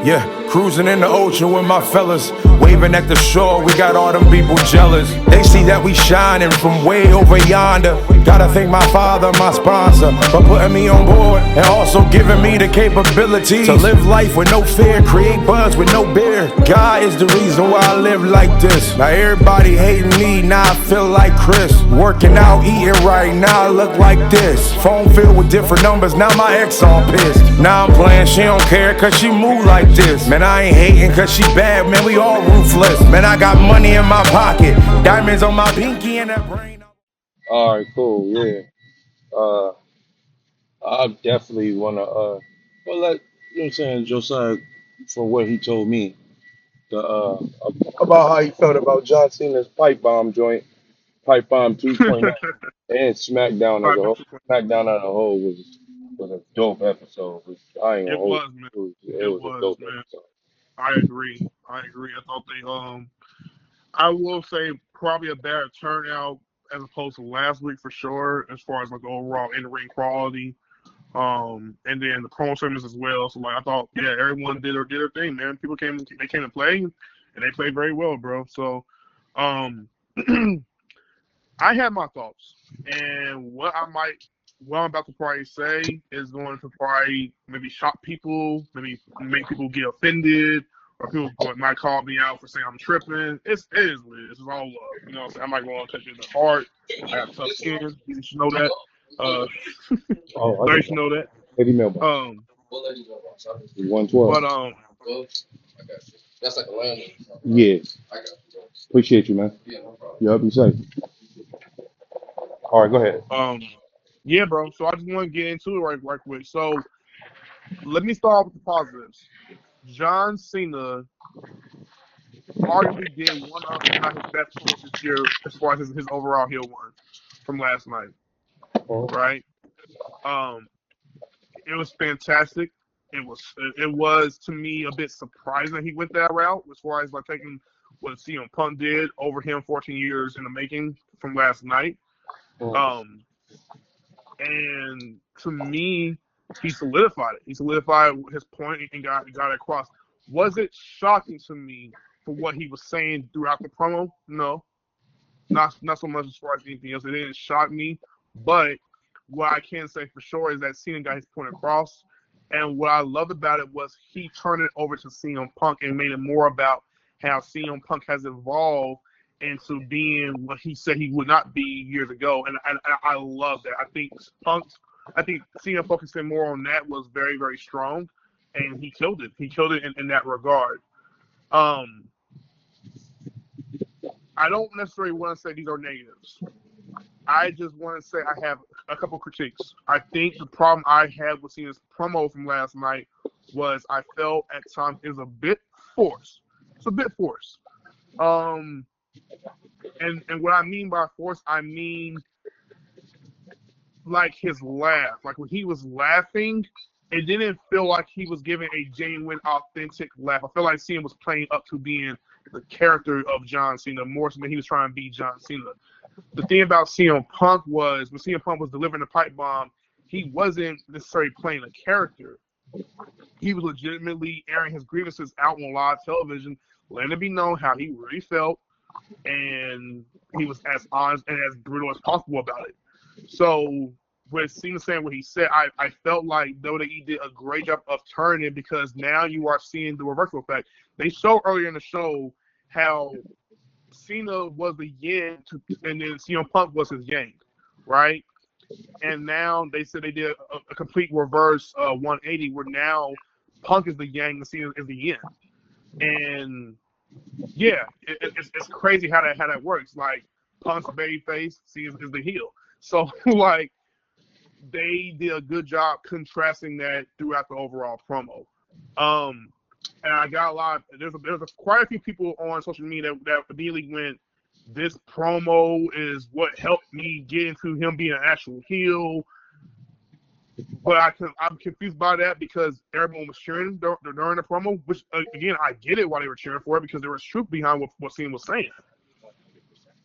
Yeah, cruising in the ocean with my fellas, waving at the shore, we got all them people jealous. They see that we shining from way over yonder. Gotta thank my father, my sponsor, for putting me on board and also giving me the capability to live life with no fear, create buzz with no beer. God is the reason why I live like this. Now everybody hating me, now I feel like Chris. Working out, eating right, now I look like this. Phone filled with different numbers, now my ex all pissed. Now I'm playing, she don't care cause she move like this. Man, I ain't hating cause she bad, man, we all ruthless. Man, I got money in my pocket, diamonds on my pinky and that brain. All right, cool, yeah. Uh, I definitely wanna well, like you know what I'm saying, Josiah, from what he told me, the about how he felt about John Cena's pipe bomb joint, pipe bomb 2.0, and SmackDown as a whole. SmackDown as a whole was a dope episode. I ain't gonna It hold was, man. you. It It was a was, dope man. episode. I agree. I agree. I thought they I will say probably a better turnout as opposed to last week for sure, as far as like the overall in ring quality. And then the promo segments as well. So like I thought, yeah, everyone did their thing, man. People came to play and they played very well, bro. So um I have my thoughts. And what I'm about to probably say is going to probably maybe shock people, maybe make people get offended, or people might call me out for saying I'm tripping. It is what it is. It's all love. You know what I'm saying? I'm not going to touch it in the heart. I got tough skin. You should know that. Uh, Oh, I you got should know that. Eddie Melba, Um, 112. but Yeah, appreciate you, man. You help me safe. All right, go ahead. yeah, bro. So I just want to get into it right quick. So let me start with the positives. John Cena arguably did one of, if not his best promos this year, as far as his overall heel run from last night. Right? Um, it was fantastic. It was to me a bit surprising that he went that route as far as like taking what CM Punk did over him 14 years in the making from last night. Um, and to me, he solidified it. He solidified his point and got it across. Was it shocking to me for what he was saying throughout the promo? No, not so much as far as anything else. It didn't shock me, but what I can say for sure is that Cena got his point across. And what I loved about it was he turned it over to CM Punk and made it more about how CM Punk has evolved into being what he said he would not be years ago. And I love that. I think CM focusing more on that was very, very strong. And he killed it. He killed it in that regard. Um, I don't necessarily want to say these are negatives. I just want to say I have a couple critiques. I think the problem I had with seeing this promo from last night was I felt at times it was a bit forced. It's a bit forced. And what I mean by forced, I mean like his laugh. Like when he was laughing, it didn't feel like he was giving a genuine, authentic laugh. I felt like CM was playing up to being the character of John Cena more so than he was trying to be John Cena. The thing about CM Punk was when CM Punk was delivering the pipe bomb, he wasn't necessarily playing a character. He was legitimately airing his grievances out on live television, letting it be known how he really felt, and he was as honest and as brutal as possible about it. So with Cena saying what he said, I felt like WWE did a great job of turning it because now you are seeing the reversal effect. They showed earlier in the show how Cena was the yin and then CM Punk was his yang, right? And now they said they did a complete reverse 180 where now Punk is the yang and Cena is the yin. And yeah, it's crazy how that works. Like Punk's baby face, Cena is the heel. So like they did a good job contrasting that throughout the overall promo. And I got a lot. There's quite a few people on social media that immediately went, "This promo is what helped me get into him being an actual heel." But I'm confused by that because everyone was cheering during the promo, which again I get it why they were cheering for it because there was truth behind what Cena was saying.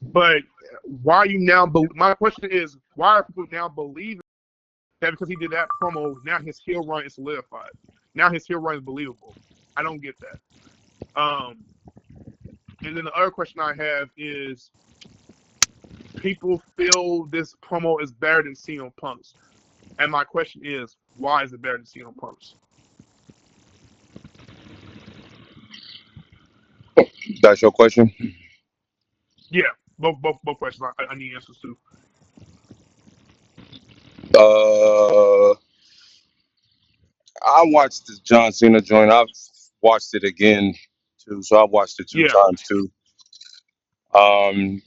But why are you now? My question is, why are people now believing that because he did that promo, now his heel run is solidified? Now his heel run is believable. I don't get that. And then the other question I have is people feel this promo is better than CM Punk's. And my question is, why is it better than CM Punk's? That's your question. Yeah, both questions. I need answers to. Uh, I watched the John Cena joint. I've watched it again too, so I've watched it two Yeah. times too. Um,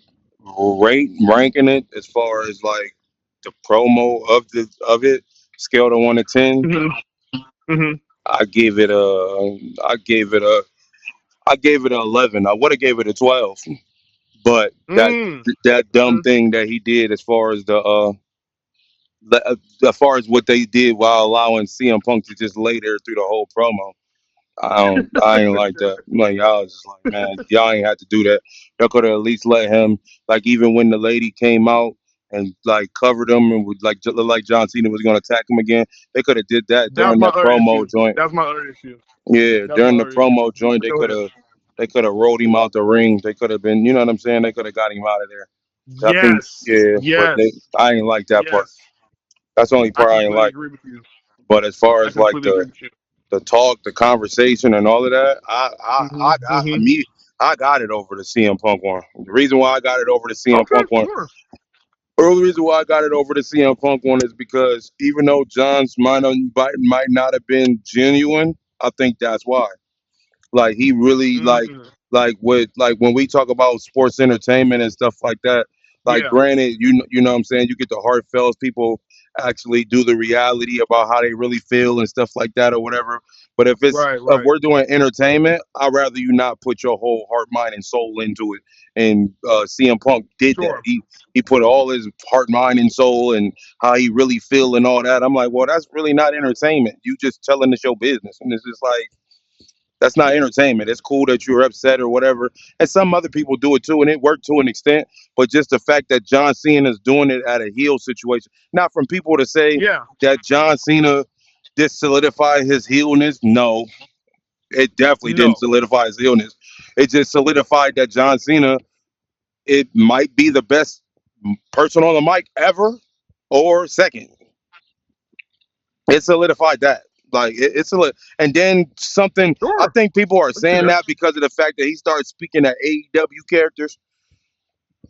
ranking it as far as like the promo of it, scale to 1 to 10. Hmm. Hmm. I gave it a, I gave it a, I gave it an 11. I would have gave it a 12, but Mm. that dumb Hmm. thing that he did as far as as far as what they did while allowing CM Punk to just lay there through the whole promo. I ain't like that. Like y'all was just like, man, y'all ain't had to do that. Y'all could have at least let him, like, even when the lady came out and like covered him and would like look like John Cena was gonna attack him again. They could have did that That was during my that other promo issue. joint. That was my other issue. Yeah, That was my during the other issue. promo joint, But go ahead. they could have rolled him out the ring. They could have been, you know what I'm saying? They could have got him out of there. I think, Yes. yeah, but Yes. I ain't like that part. Yes. That's the only I part I ain't completely like. agree with you. But as far I as like completely agree with you. the talk, the conversation, and all of that, Hmm. Hmm. I got it over the CM Punk one. The reason why I got it over the CM Okay, Punk one, sure. early reason why I got it over the CM Punk one is because even though John's might not have been genuine, I think that's why. Like he really Mm. like with like when we talk about sports entertainment and stuff like that. Like Yeah. granted, you know what I'm saying, you get the heartfelt people actually do the reality about how they really feel and stuff like that or whatever. But Right. if Right. we're doing entertainment, I'd rather you not put your whole heart, mind, and soul into it. And CM Punk did that. Sure. He put all his heart, mind, and soul and how he really feel and all that. I'm like, well, that's really not entertainment. You just telling the show business, and it's just like that's not entertainment. It's cool that you're upset or whatever. And some other people do it too, and it worked to an extent. But just the fact that John Cena is doing it at a heel situation, not from people to say Yeah. that John Cena did solidify his heelness. No, it definitely didn't No. solidify his heelness. It just solidified that John Cena, it might be the best person on the mic ever, or second. It solidified that. Like it's and then something. I Sure. think people are I can see saying that. that because of the fact that he started speaking at AEW characters.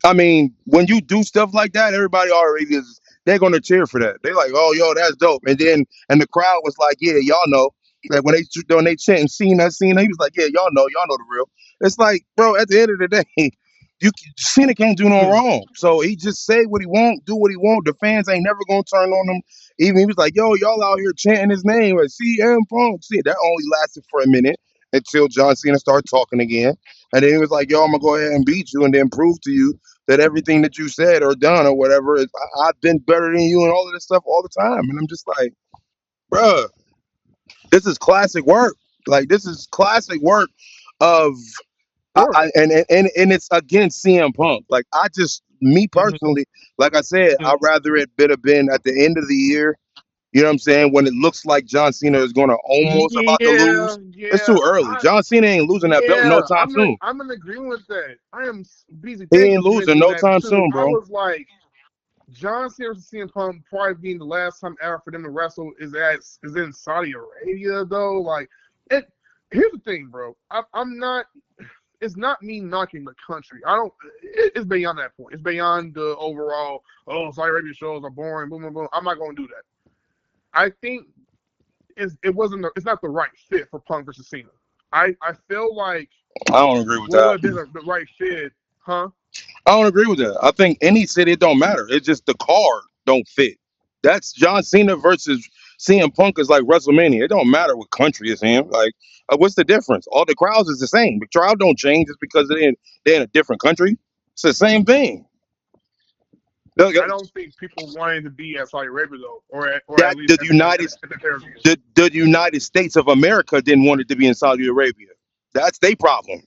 I mean, when you do stuff like that, everybody already is. They're gonna cheer for that. They're like, "Oh, yo, that's dope." And the crowd was like, "Yeah, y'all know." Like when they chanting Cena, Cena, he was like, "Yeah, y'all know the real." It's like, bro, at the end of the day, Cena can't do no Hmm. wrong. So he just say what he want, do what he want. The fans ain't never gonna turn on him. Even he was like, "Yo, y'all out here chanting his name, like CM Punk." See, that only lasted for a minute until John Cena started talking again, and then he was like, "Yo, I'm gonna go ahead and beat you, and then prove to you that everything that you said or done or whatever is I've been better than you and all of this stuff all the time." And I'm just like, bruh, this is classic work. Like this is classic work of Sure. and it's against CM Punk. Like I just me Hmm. personally, like I said, Hmm. I'd rather it have been at the end of the year. You know what I'm saying? When it looks like John Cena is going to almost about to Yeah. lose. It's Yeah. too early. John Cena ain't losing that belt no Yeah. time soon. I'm in agreement with that. I am busy. He Thank ain't you for losing mentioning no that time too. soon, I bro. was like, John Cena versus CM Punk probably being the last time ever for them to wrestle is in Saudi Arabia though. Like, it. Here's the thing, bro. I'm not. It's not me knocking the country. I don't. It's beyond that point. It's beyond the overall. Oh, Saudi Arabia shows are boring. Boom, boom, boom. I'm not going to do that. I think it wasn't. It's not the right fit for Punk versus Cena. I feel like I don't agree with what would that. have been the right fit, huh? I don't agree with that. I think any city it don't matter. It's just the card don't fit. That's John Cena versus CM Punk is like WrestleMania. It don't matter what country it's in. Like, what's the difference? All the crowds is the same. The crowd don't change just because they're in a different country. It's the same thing. Look, I don't think people wanted to be at Saudi Arabia though, or at that least at the territories. the United States of America didn't want it to be in Saudi Arabia. That's their problem.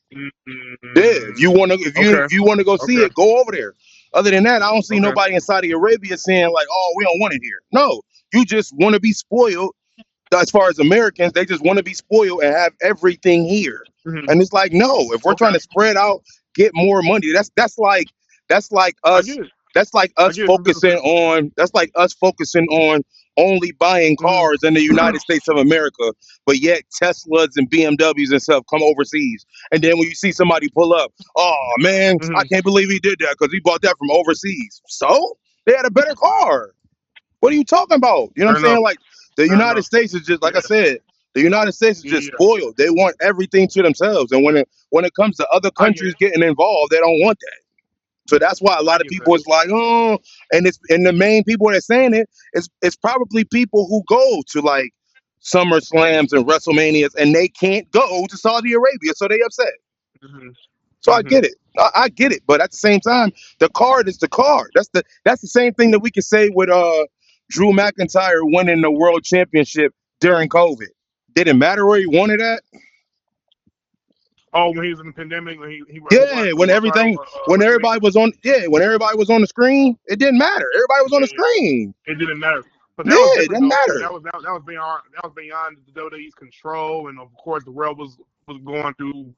Yeah, if you Mm, want to, okay, if you want to go see okay, it, go over there. Other than that, I don't see okay. nobody in Saudi Arabia saying like, "Oh, we don't want it here." No, you just want to be spoiled as far as Americans, they just want to be spoiled and have everything here. Hmm. And it's like, no, if we're trying Okay, to spread out, get more money, that's like I us get it. that's like I us get it from business focusing standpoint. on only buying Hmm. cars in the United States of America, but yet Teslas and BMWs and stuff come overseas. And then when you see somebody pull up, oh man, I Hmm. can't believe he did that because he bought that from overseas. So they had a better car. What are you talking about? You know what I'm Fair enough. saying? Like the Fair United enough. States is just like I Yeah. said. The United States is just Yeah. spoiled. They want everything to themselves, and when it comes to other I get countries it. getting involved, they don't want that. So that's why a I lot of get that. people is like, oh, and the main people that saying it is it's probably people who go to like Summer Slams and WrestleManias, and they can't go to Saudi Arabia, so they upset. Hmm. So I Hmm. get it. I get it. But at the same time, the card is the card. That's the same thing that we could say with Drew McIntyre winning the world championship during COVID. Didn't matter where he wanted at. Oh, when he was in the pandemic, he won Yeah, the world title WrestleMania. when everybody was on the screen, it didn't matter. Everybody was on the Yeah, screen. it didn't matter. But Yeah, that was it different didn't though, because matter. that was beyond the WWE's control, and of course the world was going through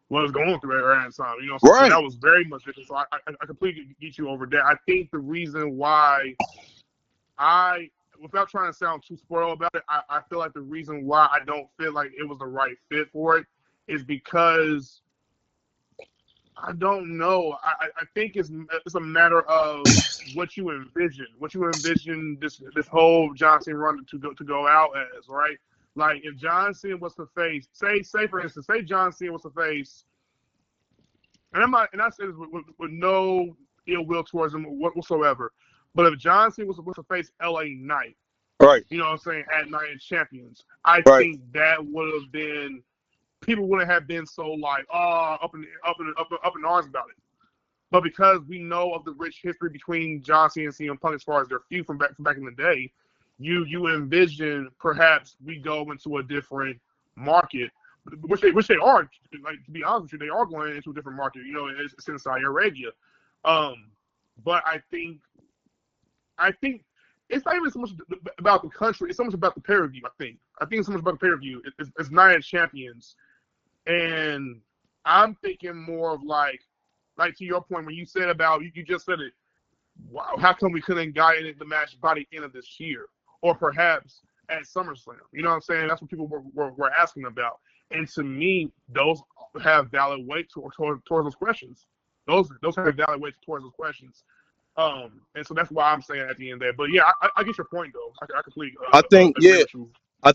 what was going through at that time. You know, so Right. that was very much different. So I completely get you over that. I think the reason why I, without trying to sound too spoiled about it, I feel like the reason why I don't feel like it was the right fit for it is because I don't know. I think it's a matter of what you envision this whole John Cena run to go out as, right? Like if John Cena was to face, say for instance, say John Cena was to face, and I say this with no ill will towards him whatsoever, but if John Cena was supposed to face L.A. Knight, Right. you know what I'm saying, at Night of Champions, I Right. think that would have been people wouldn't have been so like up in arms about it. But because we know of the rich history between John Cena and CM Punk as far as their feud from back in the day, you envision perhaps we go into a different market, which they are. Like to be honest with you, they are going into a different market. You know, it's in Saudi Arabia. Um, but I think it's not even so much about the country. It's so much about the pay per view. I think it's so much about the pay per view. It's Night of Champions, and I'm thinking more of like to your point when you said about you just said it. Wow, how come we couldn't got in the match by the end of this year, or perhaps at SummerSlam? You know what I'm saying? That's what people were asking about. And to me, those have valid weight towards those questions. Those have valid weight towards those questions. And so that's why I'm saying at the end there. But yeah, I get your point though. I completely I think agree yeah. with you. I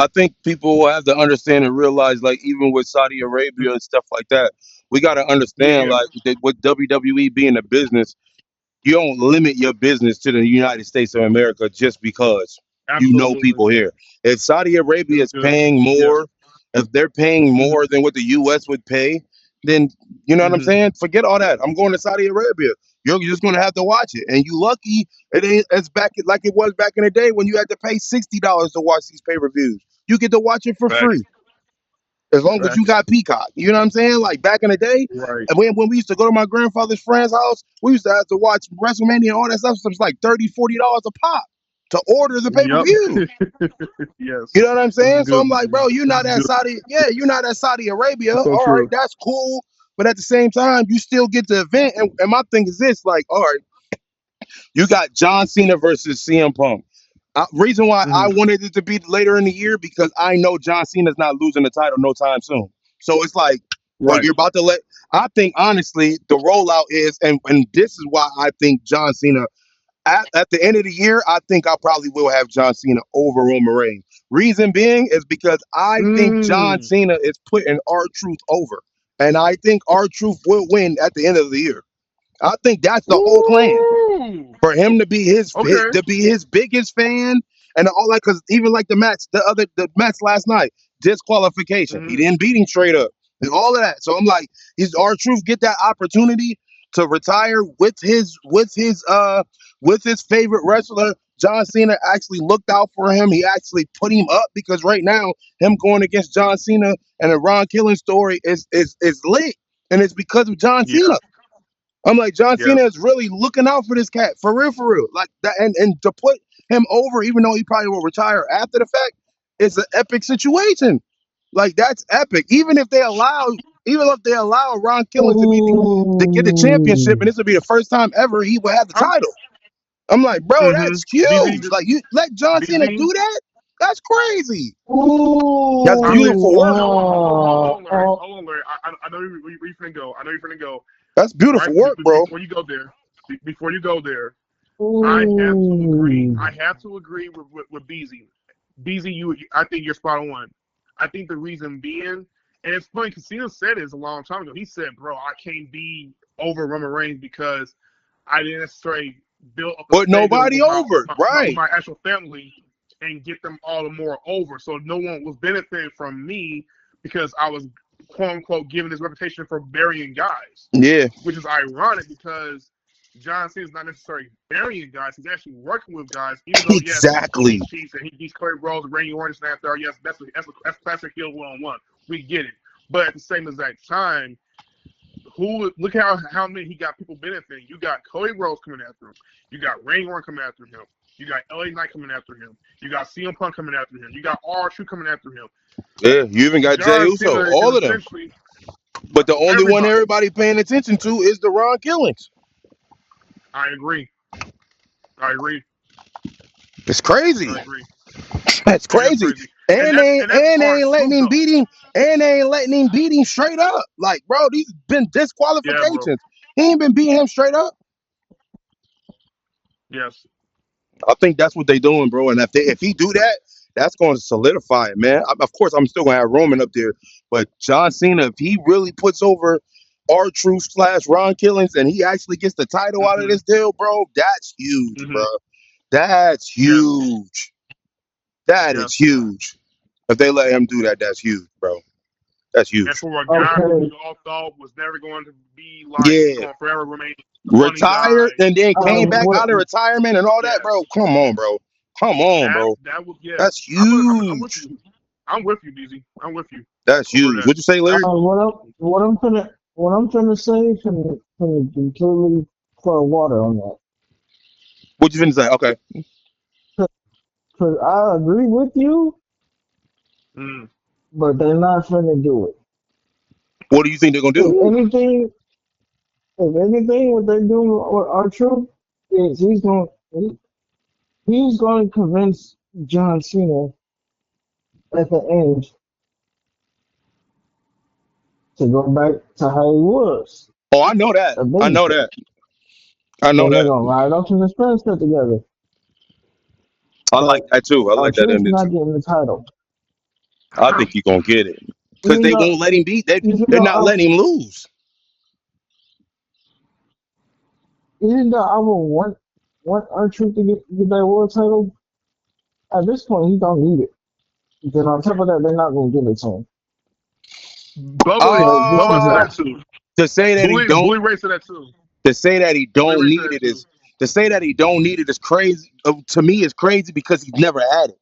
think people will have to understand and realize, like, even with Saudi Arabia and stuff like that, we got to understand, Yeah, like, that with WWE being a business, you don't limit your business to the United States of America just because you know absolutely. people here. If Saudi Arabia is Good. paying Yeah. more, if they're paying Mm-hmm. more than what the US would pay, then you know what I'm Mm-hmm. saying? Forget all that. I'm going to Saudi Arabia. You're just gonna have to watch it. And you lucky it ain't as back like it was back in the day when you had to pay $60 to watch these pay-per-views. You get to watch it for Facts. free as long as you Facts. got Peacock. You know what I'm saying? Like back in the day, Right. and when we used to go to my grandfather's friend's house, we used to have to watch WrestleMania and all that stuff. So it was like $30, $40 a pop to order the pay per Yep. view. You Yes. know what I'm This is saying? So good. I'm like, bro, you're This not is at good. Saudi. Yeah, you're not at Saudi Arabia. It's so All right, true. that's cool. But at the same time, you still get the event. And my thing is this: like, all right, you got John Cena versus CM Punk. Reason why I Hmm. wanted it to be later in the year because I know John Cena's not losing the title no time soon. So it's like, oh, Right. you're about to let. I think honestly, the rollout is, and this is why I think John Cena at the end of the year, I think I probably will have John Cena over Roman Reigns. Reason being is because I think John Mm. Cena is putting our truth over, and I think our truth will win at the end of the year. I think that's the whole plan Ooh. for him to be Okay. to be his biggest fan and all that. Because even like the match last night, disqualification. He Hmm. didn't beat him straight up and all of that. So I'm like, he's our truth get that opportunity to retire with his favorite wrestler. John Cena actually looked out for him. He actually put him up because right now him going against John Cena and a Ron Killing story is lit, and it's because of John Yeah. Cena. I'm like, John Yeah. Cena is really looking out for this cat, for real, like that, and to put him over, even though he probably will retire after the fact, it's an epic situation. Like that's epic. Even if they allow Ron Killings to get the championship, and Ooh. this will be the first time ever he will have the I'm. title. I'm like, bro, that's BZ, huge. Like you let John Cena do BZ. that? That's crazy. That's I'm listening. beautiful Ooh. work. Hold on, Larry. Oh. Hold on, Larry. I know where you finna go. I know you're finna go. That's beautiful Right work, bro. before you go there. Before you go there, I have to agree. Ooh. I have to agree with BZ. BZ, I think you're spot on. I think the reason being, and it's funny because Cena said this a long time ago. He said, "Bro, I can't be over Roman Reigns because I didn't necessarily build up a Put stable nobody over. with Right. my actual family and get them all the more over. So no one was benefiting from me because I was quote unquote given this reputation for burying guys, Yeah. which is ironic because John Cena is not necessarily burying guys; he's actually working with guys. Even though yes, he's Exactly. cheats and he's Cody Rhodes, Randy Orton, and after yes, that's classic heel 1-on-1. We get it, but at the same exact time, look how many he got people benefiting. You got Cody Rhodes coming after him. You got Randy Orton coming after him. You got LA Knight coming after him. You got CM Punk coming after him. You got R-Truth coming after him. Yeah. You even got Jay John Uso. Cena All is of them. essentially But the only one everybody. everybody paying attention to is the Ron Killings. I agree. I agree. It's crazy. I agree. That's It is crazy. crazy, And they that's and they R ain't letting Truth him though. beat him. And they ain't letting him beat him straight up. Like, bro, these been Yeah, bro. disqualifications. He ain't been beating him straight up. Yes. I think that's what they doing, bro. And if he do that, that's going to solidify it, man. Of course, I'm still gonna have Roman up there, but John Cena, if he really puts over R-Truth / Ron Killings, and he actually gets the title out of Mhm. this deal, bro, that's huge, bro. Mhm. That's Yes. huge. That is Yes. huge. If they let him do that, that's huge, bro. That's And huge. for a guy who Okay. we all thought was never going to be like he's Yeah. going to forever remain the funny guy. Retired and then came back What? out of retirement and all that, Yes. bro. Come on, bro. Come on, bro. That was yeah. That's I'm with huge. you. I'm with you, DZ. I'm with you That's over huge. that. What'd you say, Larry? What I'm trying to say can completely pour water on that. What'd you finna say? Okay. Cause I agree with you, Mm. but they're not finna do it. What do you think they're gonna do? If anything, what they're doing with our truth is he's going to convince John Cena at the end to go back to how he was. Oh, I know that. A I baby know face. that. I know Then they're that. gonna ride up to the sunset together. I like But that too. I our like that truth's ending not too. getting the title. I think he's gonna get it because Even they though won't let him beat. even They're though not letting him lose. I would want our truth to get that world title, at this point he don't need it. Because on top of that, they're not gonna give it to him. Because this Bubba is said a that too. To say that he don't. Bully Ray said that too. To say that he Bully don't Ray said need that it too. is. To say that he don't need it is crazy. To me, is crazy because he's never had it.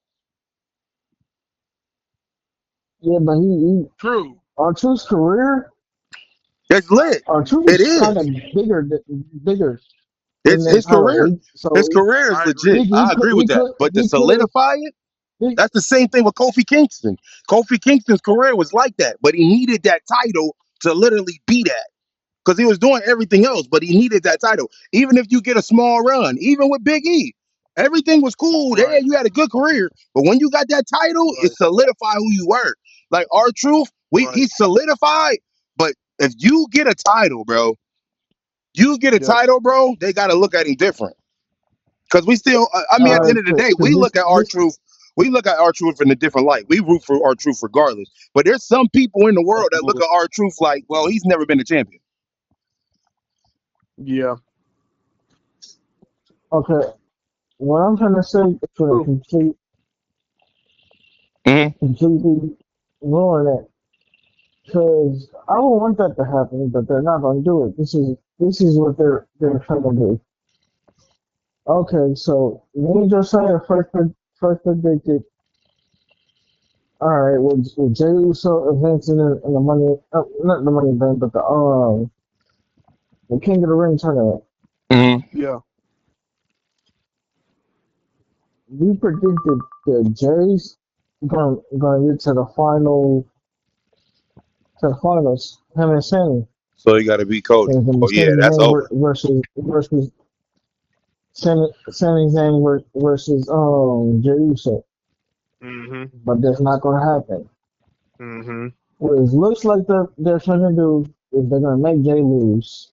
yeah, but he True. our truth's career, It's lit. our truth It is kind is. of bigger than It's that his title. career. His career is I agree. legit. I agree with that. But to He could have solidify it, he, that's the same thing with Kofi Kingston. Kofi Kingston's career was like that, but he needed that title to literally be that. Because he was doing everything else, but he needed that title. Even if you get a small run, even with Big E, everything was cool. Yeah, Right. you had a good career, but when you got that title, it Right. solidified who you were. Like R-Truth, Right. he solidified. But if you get a title, bro, Yes. they got to look at him different. Because we still, I mean, at the uh end of the day, cause We look at R-Truth in a different light. We root for R-Truth regardless. But there's some people in the world that look Absolutely. at R-Truth like, well, he's never been a champion. Yeah. okay. What I'm trying to say for True. Hmm. completely ruin it. Because I don't want that to happen, but they're not going to do it. This is what they're trying to do. Okay, so me and Josiah first predicted. All right, with Jay Uso advancing in the money, not the money event, but the King of the Ring tournament. Hmm. Yeah. We predicted the Jays gonna get to the finals. Him and Sammy. So you got to beat Cody. It's gonna be Oh yeah, Sammy that's Zayn over. versus Sami Zayn versus Jey Uso. Mhm. But that's not gonna happen. Mhm. What it looks like they're trying to do is they're gonna make Jay lose.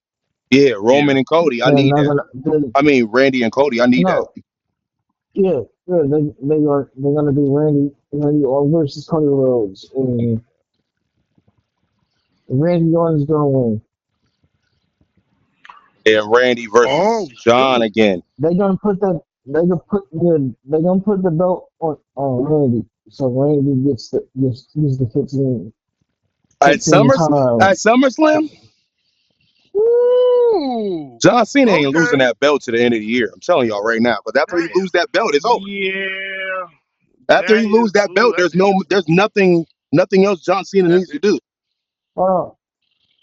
Yeah, Yeah. Roman and Cody. I They're need not that. gonna. I mean Randy and Cody. I need that. No, yeah, yeah. They're gonna do Randy or versus Cody Rhodes, and Randy Orton's gonna win. And Randy Oh versus John shoot. again. They're gonna put that. They're gonna put the belt on Randy, so Randy gets the At 15 Summers time. at SummerSlam, Ooh. John Cena ain't losing Okay. that belt to the end of the year. I'm telling y'all right now. But after he Damn. lose that belt, it's over. Yeah. After That he is. lose that Ooh, belt, that's there's interesting. nothing else John Cena That's needs to do. interesting. Hold on,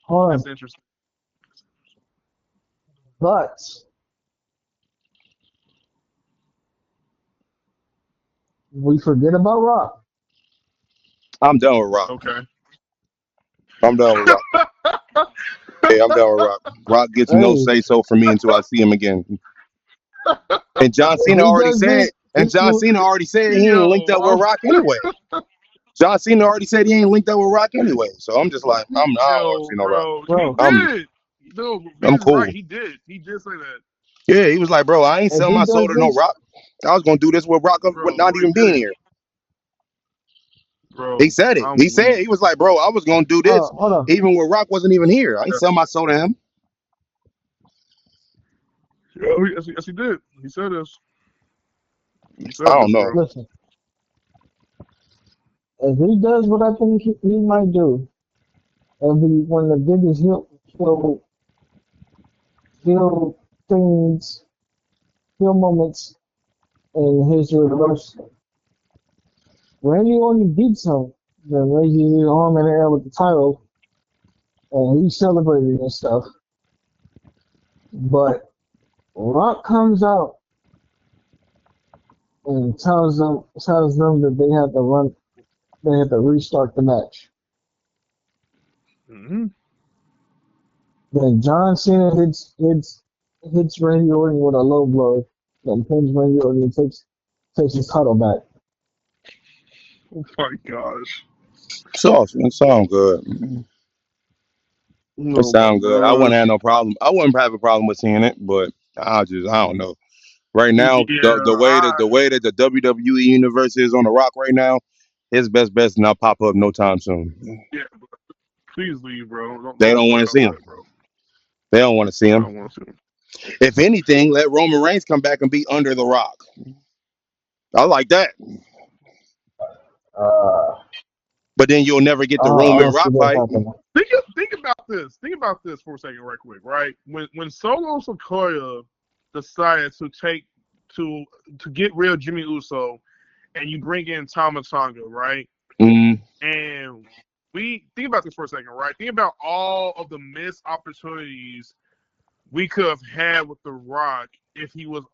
hold That's on. interesting. But we forget about Rock. I'm done with Rock. Okay. I'm done with Rock. Yeah, I'm done with Rock. Rock gets no Hey, say so for me until I see him again. And John if Cena he already does said, this, and John Cena already said he ain't linked Yo, up with Rock anyway. John Cena already said he ain't linked up with Rock anyway. So I'm just like, I don't want to yo, see no Rock. bro, he bro, I'm did. No, I'm Vince is right. cool. He did say that, Yeah, he was like, bro, I ain't if selling he my soul does to no this, Rock. I was gonna do this with Rock with bro. not No, he even being didn't, here. He bro. said it. He I'm said weak. he was like, bro, I was gonna do this hold on. even when Rock wasn't even here. I ain't sell my soul to him. Yo, yes, he did. He said this. He I said don't this, know. bro. Listen, if he does what I think he might do, it'll be one of the biggest heel things, heel moments in history of wrestling. Randy only beats him, then raises his arm in the air with the title, and he's celebrating and stuff. But Rock comes out and tells them that they have to restart the match. Hmm. Then John Cena hits Randy Orton with a low blow, then pins Randy Orton and takes his title back. Oh my gosh. It sound good. It Oh my sound good. I wouldn't have gosh. no problem. I wouldn't have a problem with seeing it, but I don't know. Right now, Yeah, the way that the WWE universe is on the Rock right now, his best not pop up no time soon. yeah. Please leave, bro. They Don't don't want worry to see about him. that, bro. They don't want to see I him. don't want to see him. If anything, let Roman Reigns come back and be under the Rock. I like that. Uh, But then you'll never get the I Roman don't see Rock that fight. happening. Think about this. Think about this for a second, right quick. Right when Solo Sikoa decided to to get rid of Jimmy Uso, and you bring in Tama Tonga, right? Mm, And we think about this for a second, right? Think about all of the missed opportunities we could have had with The Rock if he was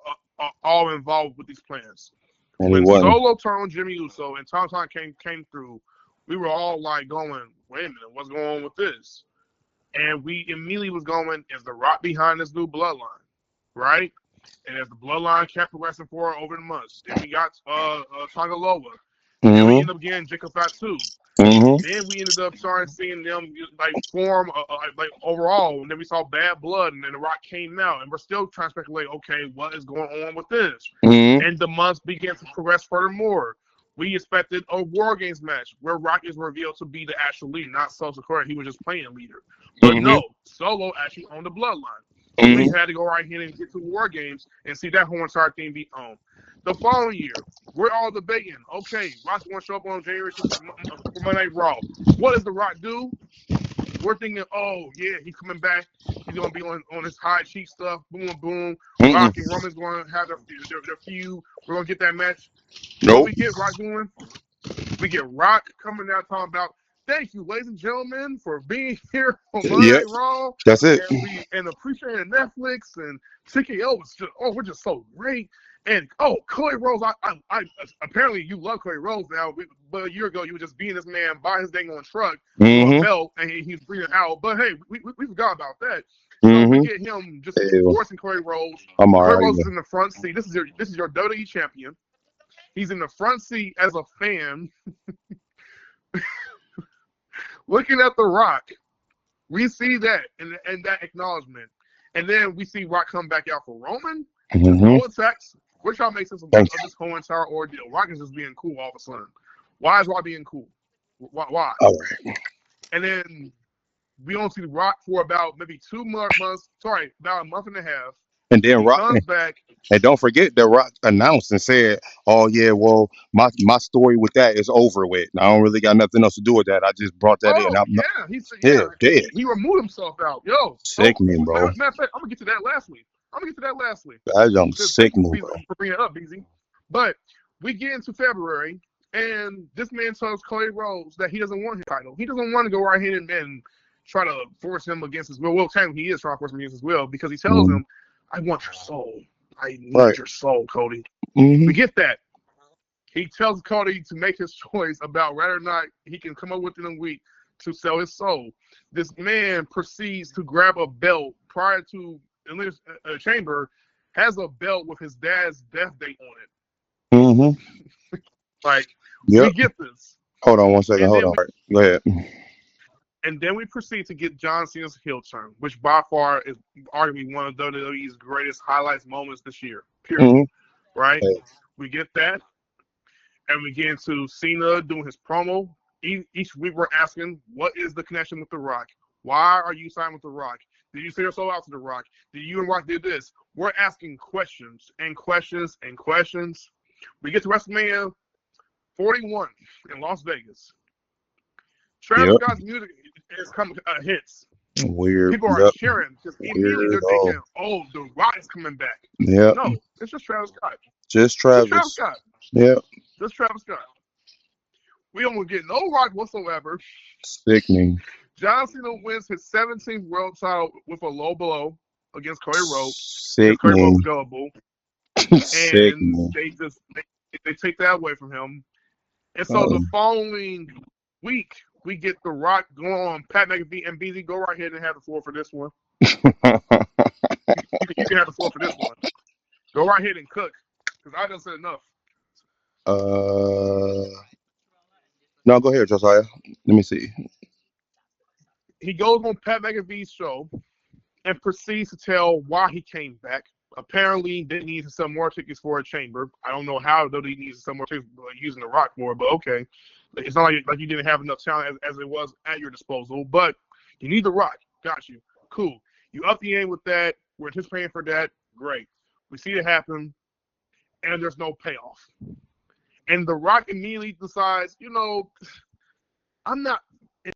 all involved with these plans. and he When wasn't. Solo turned on Jimmy Uso and Tom came through, we were all like going, wait a minute, what's going on with this? And we immediately was going, is The Rock behind this new bloodline, right? And as the bloodline kept progressing forward over the months, then we got Tonga Loa. Then we Mm-hmm. ended up getting Jacob Fatu. Mm-hmm. Then we ended up starting seeing them like form like overall, and then we saw Bad Blood, and then The Rock came out, and we're still trying to speculate. Okay, what is going on with this? Mm-hmm. And the months began to progress furthermore. We expected a War Games match where Rock is revealed to be the actual leader, not Solo Sikoa. He was just playing leader, but Mm-hmm. no, Solo actually owned the bloodline. We Mm-hmm. had to go right here and get to War Games and see that whole entire thing be owned. The following year, we're all debating. Okay, Rock's going to show up on January 6th for Monday Night Raw. What does The Rock do? We're thinking, oh yeah, he's coming back. He's gonna be on his high cheek stuff. Boom, boom. Mm-mm. Rock and Roman's gonna have their feud. We're gonna get that match. What Nope. we get Rock doing? We get Rock coming out talking about thank you, ladies and gentlemen, for being here on Monday Yep, Night Raw. that's it. And appreciating Netflix and TKO was just we're just so great. And Cody Rhodes, I apparently you love Cody Rhodes now, but a year ago you were just being this man by his dang on truck with a belt and he's breathing out. But hey, we forgot about that. So we get him just forcing Cody Rhodes. I'm all Cody right. Rhodes is in the front seat. This is your WWE champion. He's in the front seat as a fan, looking at The Rock. We see that and that acknowledgement, and then we see Rock come back out for Roman. No attacks. We're trying to make sense of this whole entire ordeal. Rock is just being cool all of a sudden. Why is Rock being cool? Why? All right. And then we don't see Rock for about maybe 2 months. Sorry, about a month and a half. And then He Rock comes back. And don't forget that Rock announced and said, "Oh yeah, well, my story with that is over with. I don't really got nothing else to do with that. I just brought that in. Oh I'm not, yeah, he said dead. he removed himself out. Sickening, bro. Matter of fact, I'm gonna get to that last week. That young sickening, bro. For bringing it up, BZ. But we get into February, and this man tells Cody Rhodes that he doesn't want his title. He doesn't want to go right ahead and try to force him against his will. Well, technically, he is trying to force him against his will because he tells him, "I want your soul. I need your soul, Cody." We get that. He tells Cody to make his choice about whether or not he can come up within a week to sell his soul. This man proceeds to grab a belt prior to a chamber, has a belt with his dad's death date on it. We get this. Hold on one second. Hold on. Go ahead. And then we proceed to get John Cena's heel turn, which by far is arguably one of WWE's greatest highlights moments this year. Period. Right? We get that. And we get into Cena doing his promo. Each week we're asking, what is the connection with The Rock? Why are you signed with The Rock? Did you say your soul out to The Rock? Did you and Rock do this? We're asking questions and questions and questions. We get to WrestleMania 41 in Las Vegas. Travis Scott's music is coming hits. Weird. People are cheering because immediately they're thinking, "Oh, The Rock is coming back." Yeah. No, it's just Travis Scott. Just Travis Scott. Yeah. Just Travis Scott. We don't get no Rock whatsoever. Sickening. John Cena wins his 17th world title with a low blow against Cody Rhodes. Sickening. Cody Rhodes gullible. And Sickening. they take that away from him. And so the following week, we get The Rock going on Pat McAfee and BZ. Go right ahead and have the floor for this one. You can have the floor for this one. Go right ahead and cook, because I done said enough. No, go ahead, Josiah. Let me see. He goes on Pat McAfee's show and proceeds to tell why he came back. Apparently, they need to sell more tickets for a chamber. I don't know how he needs to sell more tickets using The Rock for, but okay. It's not like you didn't have enough talent as it was at your disposal, but you need The Rock. Got you. Cool. You up the ante with that. We're anticipating for that. Great. We see it happen, and there's no payoff. And The Rock immediately decides, I'm not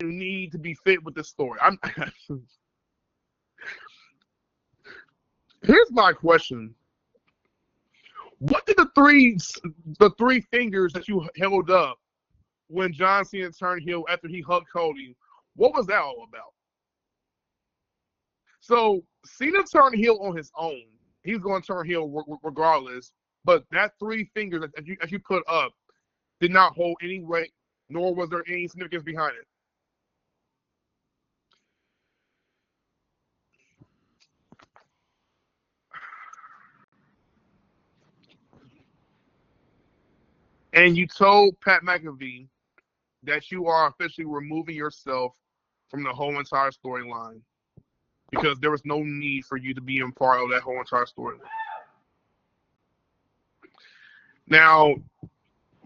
in need to be fit with this story. Here's my question. What did the three fingers that you held up when John Cena turned heel after he hugged Cody, what was that all about? So Cena turned heel on his own. He's going to turn heel regardless. But that three fingers that you put up did not hold any weight, nor was there any significance behind it. And you told Pat McAfee that you are officially removing yourself from the whole entire storyline because there was no need for you to be in part of that whole entire storyline. Now,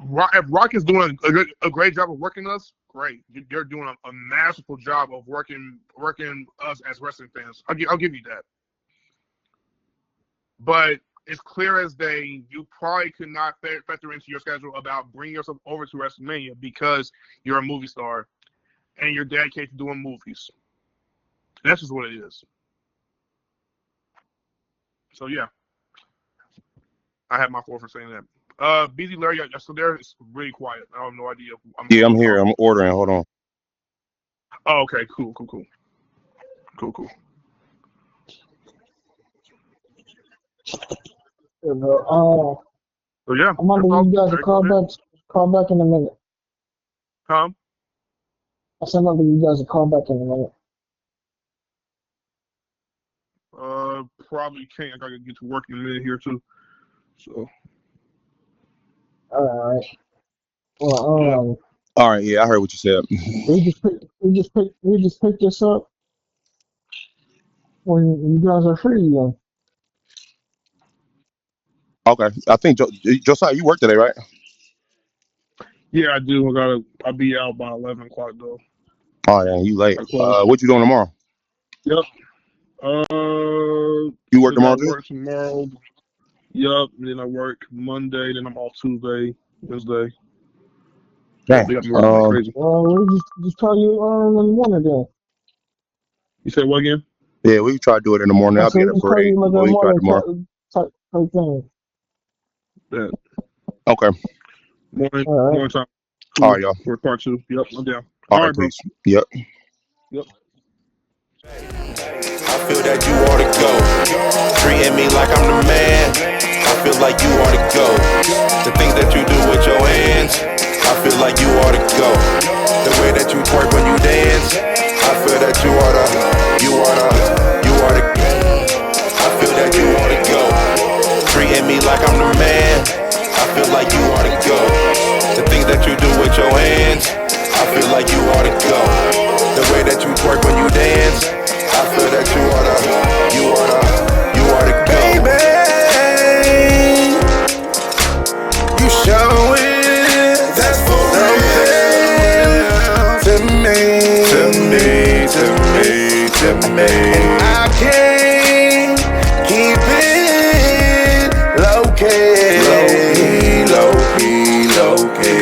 if Rock is doing a great job of working us, great. They're doing a masterful job of working us as wrestling fans. I'll give you that. But it's clear as day, you probably could not factor into your schedule about bringing yourself over to WrestleMania because you're a movie star and you're dedicated to doing movies. That's just what it is. So, yeah. I have my floor for saying that. BZ Larry, so there is really quiet. I have no idea. I'm here. I'm ordering. Hold on. Oh, okay, cool. You know, So yeah, I'm gonna that's give all. you guys a Very cool, man. call back in a minute. Tom, I said I'm gonna give you guys a call back in a minute. probably can't. I gotta get to work in a minute here too. So All right. Well, yeah, All right, yeah, I heard what you said. we just pick this up when you guys are free again. Okay, I think Josiah, you work today, right? yeah, I do. I'll be out by 11 o'clock though. Oh yeah, you late. I close. What you doing tomorrow? Yep. You work Then I tomorrow too? work tomorrow. Yep. Then I work Monday. Then I'm off Tuesday, Wednesday. Yep. Dang. They got me working like crazy. We just call you in the morning then. You said what again? Yeah, we can try to do it in the morning. I I'll said be at we a just call parade, you like in but the we can try morning tomorrow. type thing. That Okay. All right. morning time. All Cool. right, y'all. For part 2. Yep. I'm down. All All right, right, bro. peace. Yep. Yep. I feel that you ought to go. Treating me like I'm the man. I feel like you ought to go. The things that you do with your hands, I feel like you ought to go. The way that you twerk when you dance, I feel that you ought to. I feel that you ought to go. Treating me like I'm the man. I feel like you ought to go. The things that you do with your hands, I feel like you ought to go. The way that you twerk when you dance, I feel that you ought to go. Baby, you showing that's for real to me. And I can't keep it low key.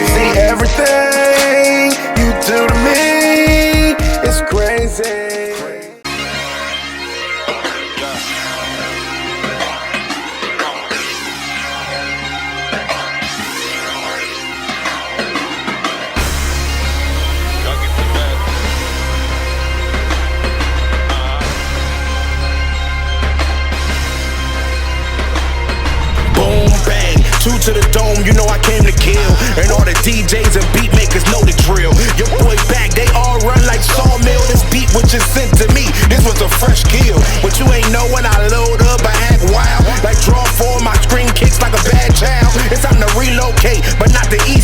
See, everything you do to me is crazy. Two to the dome, you know I came to kill. And all the DJs and beat makers know the drill. Your boy back, they all run like sawmill. This beat was just sent to me, this was a fresh kill. But you ain't know when I load up, I act wild. Like draw four, my screen kicks like a bad child. It's time to relocate, but not to eat.